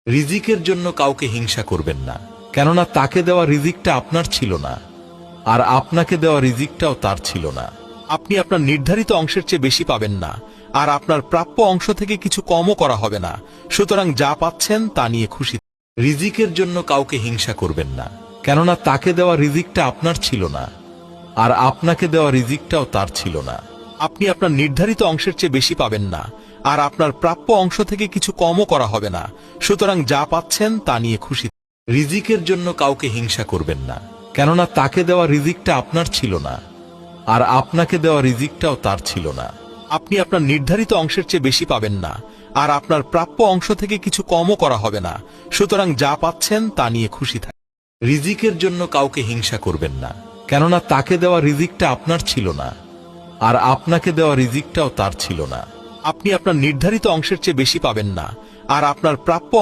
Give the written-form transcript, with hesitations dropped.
রিজিকের জন্য কাউকে হিংসা করবেন না, কেননা তাকে দেওয়া রিজিকটা আপনার ছিল না, আর আপনাকে দেওয়া রিজিকটাও তার ছিল না। আপনি আপনার নির্ধারিত অংশের চেয়ে বেশি পাবেন না, আর আপনার প্রাপ্য অংশ থেকে কিছু কমও করা হবে না। সুতরাং যা পাচ্ছেন তা নিয়ে খুশি। রিজিকের জন্য কাউকে হিংসা করবেন না, কেননা তাকে দেওয়া রিজিকটা আপনার ছিল না, আর আপনাকে দেওয়া রিজিকটাও তার ছিল না। আপনি আপনার নির্ধারিত অংশের চেয়ে বেশি পাবেন না, আর আপনার প্রাপ্য অংশ থেকে কিছু কমও করা হবে না। সুতরাং যা পাচ্ছেন তা নিয়ে খুশি। রিজিকের জন্য কাউকে হিংসা করবেন না, কেননা তাকে দেওয়া রিজিকটা আপনার ছিল না, আর আপনাকে দেওয়া রিজিকটাও তার ছিল না। আপনি আপনার নির্ধারিত অংশের চেয়ে বেশি পাবেন না, আর আপনার প্রাপ্য অংশ থেকে কিছু কমও করা হবে না। সুতরাং যা পাচ্ছেন তা নিয়ে খুশি থাকুন। রিজিকের জন্য কাউকে হিংসা করবেন না, কেননা তাকে দেওয়া রিজিকটা আপনার ছিল না, আর আপনাকে দেওয়া রিজিকটাও তার ছিল না। আপনি আপনার নির্ধারিত অংশের চেয়ে বেশি পাবেন না, আর আপনার প্রাপ্য